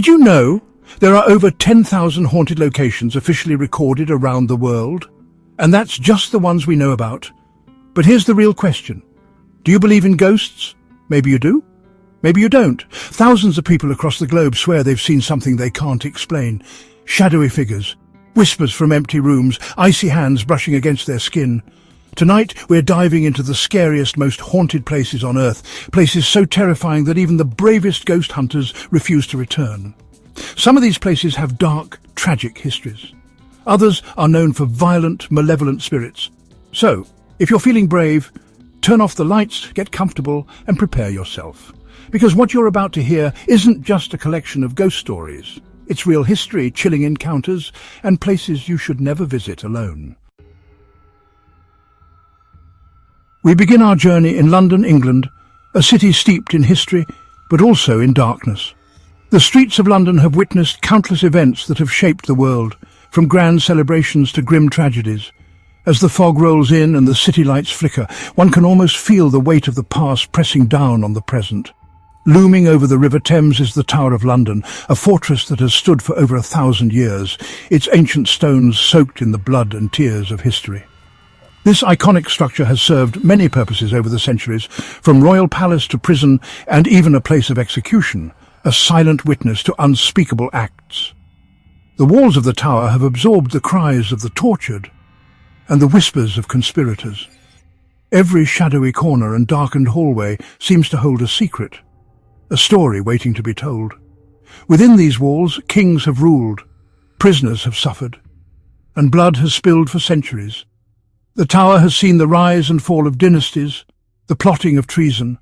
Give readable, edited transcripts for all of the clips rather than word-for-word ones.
Did you know there are over 10,000 haunted locations officially recorded around the world? And that's just the ones we know about. But here's the real question. Do you believe in ghosts? Maybe you do. Maybe you don't. Thousands of people across the globe swear they've seen something they can't explain. Shadowy figures, whispers from empty rooms, icy hands brushing against their skin. Tonight, we're diving into the scariest, most haunted places on Earth, places so terrifying that even the bravest ghost hunters refuse to return. Some of these places have dark, tragic histories. Others are known for violent, malevolent spirits. So, if you're feeling brave, turn off the lights, get comfortable, and prepare yourself. Because what you're about to hear isn't just a collection of ghost stories. It's real history, chilling encounters, and places you should never visit alone. We begin our journey in London, England, a city steeped in history, but also in darkness. The streets of London have witnessed countless events that have shaped the world, from grand celebrations to grim tragedies. As the fog rolls in and the city lights flicker, one can almost feel the weight of the past pressing down on the present. Looming over the River Thames is the Tower of London, a fortress that has stood for over 1,000 years, its ancient stones soaked in the blood and tears of history. This iconic structure has served many purposes over the centuries, from royal palace to prison and even a place of execution, a silent witness to unspeakable acts. The walls of the tower have absorbed the cries of the tortured and the whispers of conspirators. Every shadowy corner and darkened hallway seems to hold a secret, a story waiting to be told. Within these walls, kings have ruled, prisoners have suffered, and blood has spilled for centuries. The tower has seen the rise and fall of dynasties, the plotting of treason,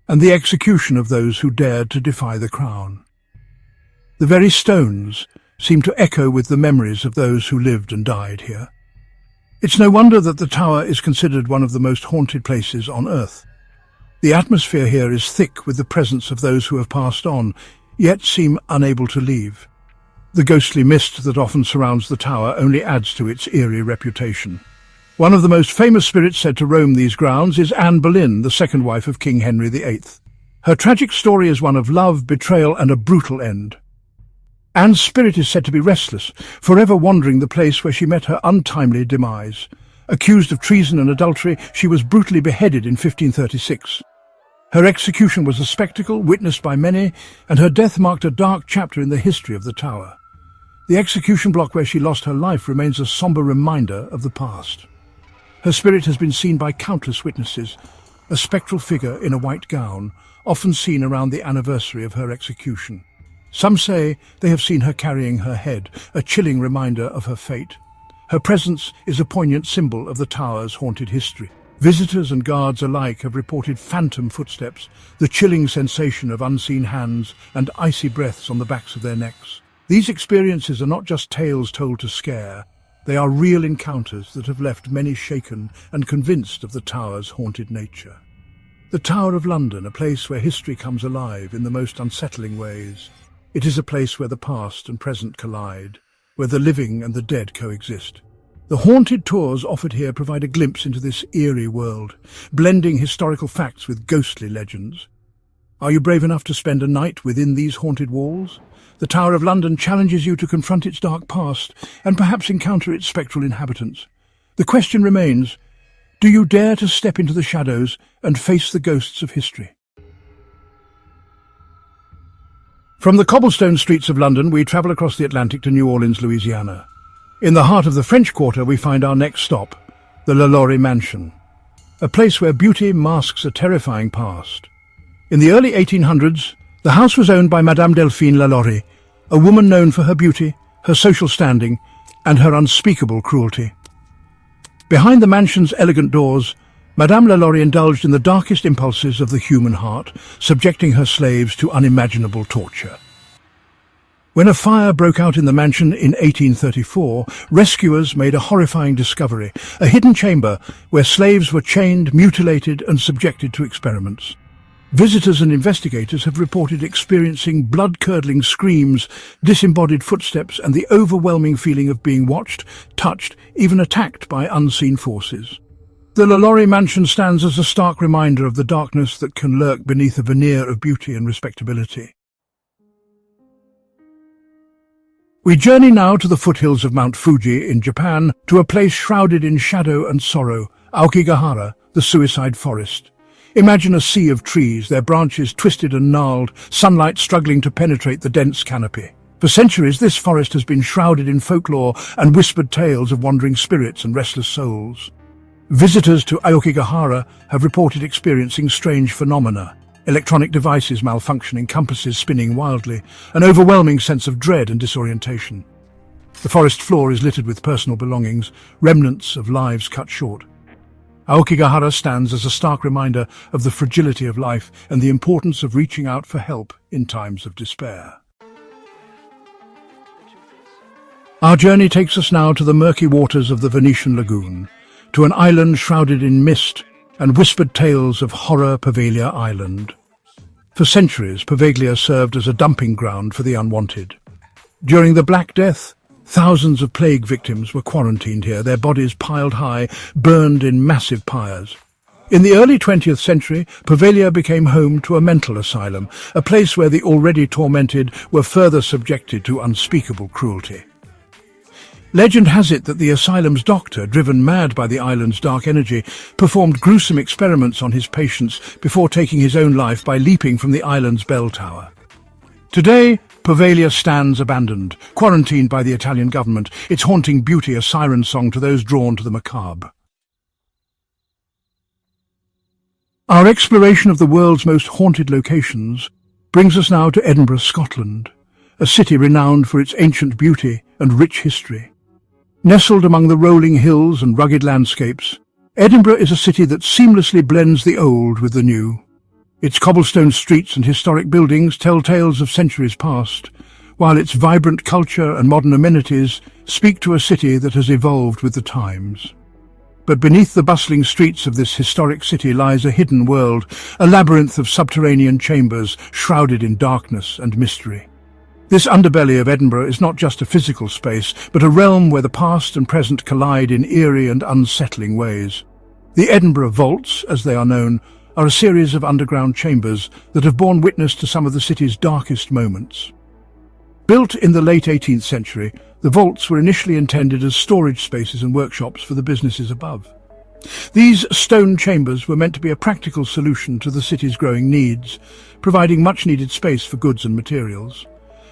and the execution of those who dared to defy the crown. The very stones seem to echo with the memories of those who lived and died here. It's no wonder that the tower is considered one of the most haunted places on Earth. The atmosphere here is thick with the presence of those who have passed on, yet seem unable to leave. The ghostly mist that often surrounds the tower only adds to its eerie reputation. One of the most famous spirits said to roam these grounds is Anne Boleyn, the second wife of King Henry VIII. Her tragic story is one of love, betrayal, and a brutal end. Anne's spirit is said to be restless, forever wandering the place where she met her untimely demise. Accused of treason and adultery, she was brutally beheaded in 1536. Her execution was a spectacle witnessed by many, and her death marked a dark chapter in the history of the tower. The execution block where she lost her life remains a somber reminder of the past. Her spirit has been seen by countless witnesses, a spectral figure in a white gown, often seen around the anniversary of her execution. Some say they have seen her carrying her head, a chilling reminder of her fate. Her presence is a poignant symbol of the tower's haunted history. Visitors and guards alike have reported phantom footsteps, the chilling sensation of unseen hands and icy breaths on the backs of their necks. These experiences are not just tales told to scare. They are real encounters that have left many shaken and convinced of the tower's haunted nature. The Tower of London, a place where history comes alive in the most unsettling ways. It is a place where the past and present collide, where the living and the dead coexist. The haunted tours offered here provide a glimpse into this eerie world, blending historical facts with ghostly legends. Are you brave enough to spend a night within these haunted walls? The Tower of London challenges you to confront its dark past and perhaps encounter its spectral inhabitants. The question remains, do you dare to step into the shadows and face the ghosts of history? From the cobblestone streets of London, we travel across the Atlantic to New Orleans, Louisiana. In the heart of the French Quarter, we find our next stop, the LaLaurie Mansion, a place where beauty masks a terrifying past. In the early 1800s, the house was owned by Madame Delphine LaLaurie, a woman known for her beauty, her social standing, and her unspeakable cruelty. Behind the mansion's elegant doors, Madame LaLaurie indulged in the darkest impulses of the human heart, subjecting her slaves to unimaginable torture. When a fire broke out in the mansion in 1834, rescuers made a horrifying discovery, a hidden chamber where slaves were chained, mutilated, and subjected to experiments. Visitors and investigators have reported experiencing blood-curdling screams, disembodied footsteps, and the overwhelming feeling of being watched, touched, even attacked by unseen forces. The LaLaurie Mansion stands as a stark reminder of the darkness that can lurk beneath a veneer of beauty and respectability. We journey now to the foothills of Mount Fuji in Japan, to a place shrouded in shadow and sorrow, Aokigahara, the suicide forest. Imagine a sea of trees, their branches twisted and gnarled, sunlight struggling to penetrate the dense canopy. For centuries, this forest has been shrouded in folklore and whispered tales of wandering spirits and restless souls. Visitors to Aokigahara have reported experiencing strange phenomena: electronic devices malfunctioning, compasses spinning wildly, an overwhelming sense of dread and disorientation. The forest floor is littered with personal belongings, remnants of lives cut short. Aokigahara stands as a stark reminder of the fragility of life and the importance of reaching out for help in times of despair. Our journey takes us now to the murky waters of the Venetian lagoon, to an island shrouded in mist and whispered tales of horror, Poveglia Island. For centuries, Poveglia served as a dumping ground for the unwanted. During the Black Death, thousands of plague victims were quarantined here, their bodies piled high, burned in massive pyres. In the early 20th century, Poveglia became home to a mental asylum, a place where the already tormented were further subjected to unspeakable cruelty. Legend has it that the asylum's doctor, driven mad by the island's dark energy, performed gruesome experiments on his patients before taking his own life by leaping from the island's bell tower. Today, Poveglia stands abandoned, quarantined by the Italian government, its haunting beauty a siren song to those drawn to the macabre. Our exploration of the world's most haunted locations brings us now to Edinburgh, Scotland, a city renowned for its ancient beauty and rich history. Nestled among the rolling hills and rugged landscapes, Edinburgh is a city that seamlessly blends the old with the new. Its cobblestone streets and historic buildings tell tales of centuries past, while its vibrant culture and modern amenities speak to a city that has evolved with the times. But beneath the bustling streets of this historic city lies a hidden world, a labyrinth of subterranean chambers shrouded in darkness and mystery. This underbelly of Edinburgh is not just a physical space, but a realm where the past and present collide in eerie and unsettling ways. The Edinburgh Vaults, as they are known, are a series of underground chambers that have borne witness to some of the city's darkest moments. Built in the late 18th century, the vaults were initially intended as storage spaces and workshops for the businesses above. These stone chambers were meant to be a practical solution to the city's growing needs, providing much-needed space for goods and materials.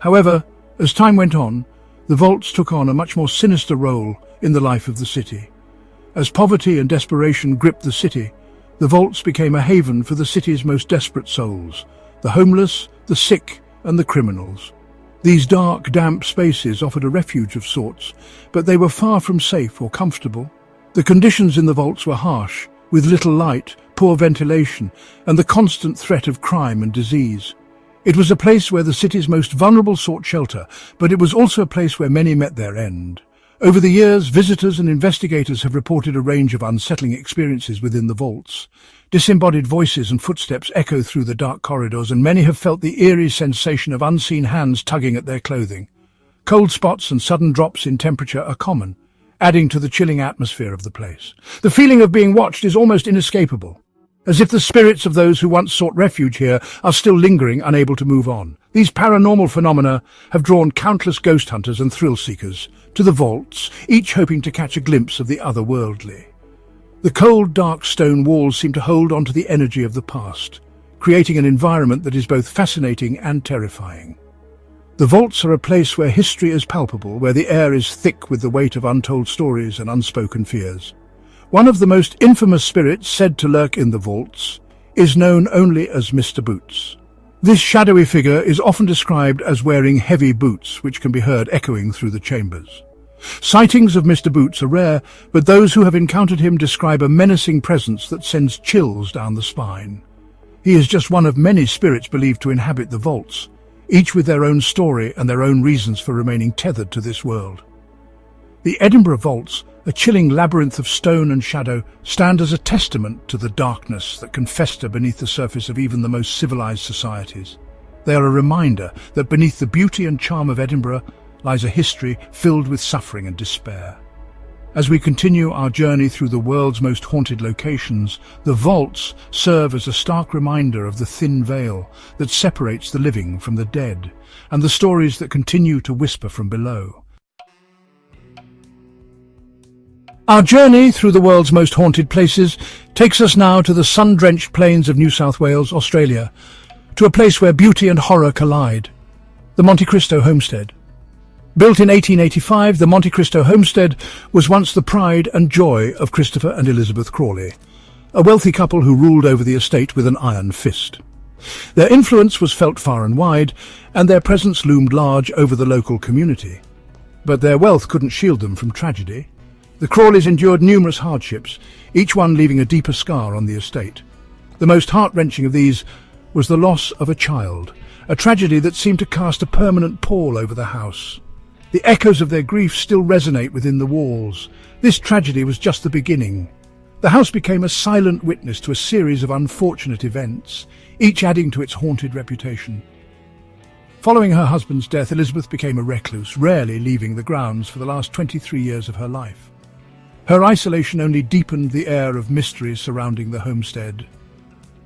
However, as time went on, the vaults took on a much more sinister role in the life of the city. As poverty and desperation gripped the city, the vaults became a haven for the city's most desperate souls, the homeless, the sick, and the criminals. These dark, damp spaces offered a refuge of sorts, but they were far from safe or comfortable. The conditions in the vaults were harsh, with little light, poor ventilation, and the constant threat of crime and disease. It was a place where the city's most vulnerable sought shelter, but it was also a place where many met their end. Over the years, visitors and investigators have reported a range of unsettling experiences within the vaults. Disembodied voices and footsteps echo through the dark corridors, and many have felt the eerie sensation of unseen hands tugging at their clothing. Cold spots and sudden drops in temperature are common, adding to the chilling atmosphere of the place. The feeling of being watched is almost inescapable, as if the spirits of those who once sought refuge here are still lingering, unable to move on. These paranormal phenomena have drawn countless ghost hunters and thrill-seekers to the vaults, each hoping to catch a glimpse of the otherworldly. The cold, dark stone walls seem to hold onto the energy of the past, creating an environment that is both fascinating and terrifying. The vaults are a place where history is palpable, where the air is thick with the weight of untold stories and unspoken fears. One of the most infamous spirits said to lurk in the vaults is known only as Mr. Boots. This shadowy figure is often described as wearing heavy boots, which can be heard echoing through the chambers. Sightings of Mr. Boots are rare, but those who have encountered him describe a menacing presence that sends chills down the spine. He is just one of many spirits believed to inhabit the vaults, each with their own story and their own reasons for remaining tethered to this world. The Edinburgh Vaults, a chilling labyrinth of stone and shadow, stand as a testament to the darkness that can fester beneath the surface of even the most civilized societies. They are a reminder that beneath the beauty and charm of Edinburgh lies a history filled with suffering and despair. As we continue our journey through the world's most haunted locations, the vaults serve as a stark reminder of the thin veil that separates the living from the dead, and the stories that continue to whisper from below. Our journey through the world's most haunted places takes us now to the sun-drenched plains of New South Wales, Australia, to a place where beauty and horror collide, the Monte Cristo homestead. Built in 1885, the Monte Cristo homestead was once the pride and joy of Christopher and Elizabeth Crawley, a wealthy couple who ruled over the estate with an iron fist. Their influence was felt far and wide, and their presence loomed large over the local community. But their wealth couldn't shield them from tragedy. The Crawleys endured numerous hardships, each one leaving a deeper scar on the estate. The most heart-wrenching of these was the loss of a child, a tragedy that seemed to cast a permanent pall over the house. The echoes of their grief still resonate within the walls. This tragedy was just the beginning. The house became a silent witness to a series of unfortunate events, each adding to its haunted reputation. Following her husband's death, Elizabeth became a recluse, rarely leaving the grounds for the last 23 years of her life. Her isolation only deepened the air of mystery surrounding the homestead.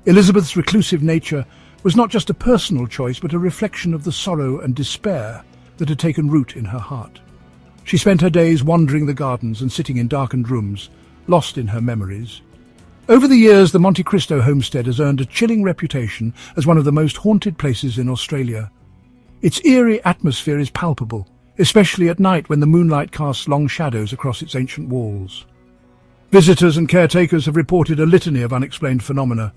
Elizabeth's reclusive nature was not just a personal choice, but a reflection of the sorrow and despair that had taken root in her heart. She spent her days wandering the gardens and sitting in darkened rooms, lost in her memories. Over the years, the Monte Cristo homestead has earned a chilling reputation as one of the most haunted places in Australia. Its eerie atmosphere is palpable, especially at night when the moonlight casts long shadows across its ancient walls. Visitors and caretakers have reported a litany of unexplained phenomena: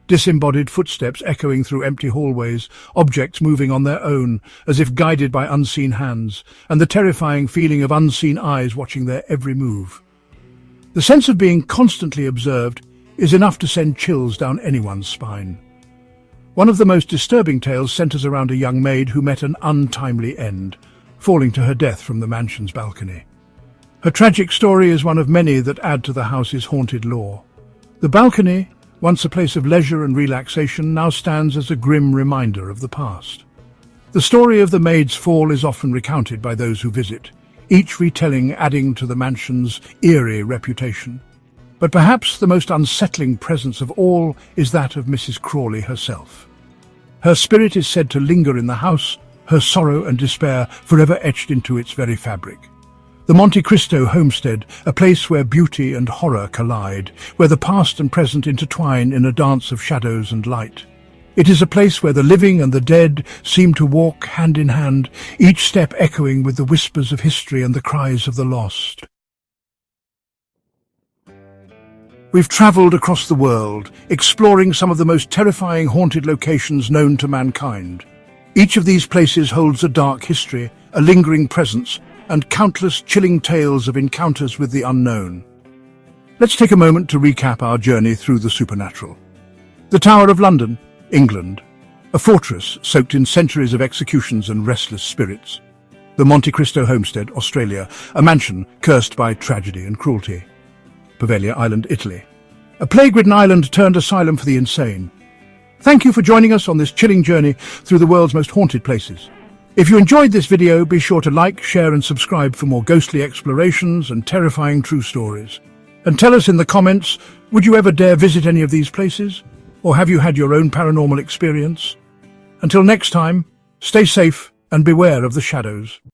disembodied footsteps echoing through empty hallways, objects moving on their own, as if guided by unseen hands, and the terrifying feeling of unseen eyes watching their every move. The sense of being constantly observed is enough to send chills down anyone's spine. One of the most disturbing tales centers around a young maid who met an untimely end, falling to her death from the mansion's balcony. Her tragic story is one of many that add to the house's haunted lore. The balcony, once a place of leisure and relaxation, now stands as a grim reminder of the past. The story of the maid's fall is often recounted by those who visit, each retelling adding to the mansion's eerie reputation. But perhaps the most unsettling presence of all is that of Mrs. Crawley herself. Her spirit is said to linger in the house, her sorrow and despair forever etched into its very fabric. The Monte Cristo homestead, a place where beauty and horror collide, where the past and present intertwine in a dance of shadows and light. It is a place where the living and the dead seem to walk hand in hand, each step echoing with the whispers of history and the cries of the lost. We've traveled across the world, exploring some of the most terrifying haunted locations known to mankind. Each of these places holds a dark history, a lingering presence, and countless chilling tales of encounters with the unknown. Let's take a moment to recap our journey through the supernatural. The Tower of London, England, a fortress soaked in centuries of executions and restless spirits. The Monte Cristo homestead, Australia, a mansion cursed by tragedy and cruelty. Poveglia Island, Italy, a plague-ridden island turned asylum for the insane. Thank you for joining us on this chilling journey through the world's most haunted places. If you enjoyed this video, be sure to like, share and subscribe for more ghostly explorations and terrifying true stories. And tell us in the comments, would you ever dare visit any of these places? Or have you had your own paranormal experience? Until next time, stay safe and beware of the shadows.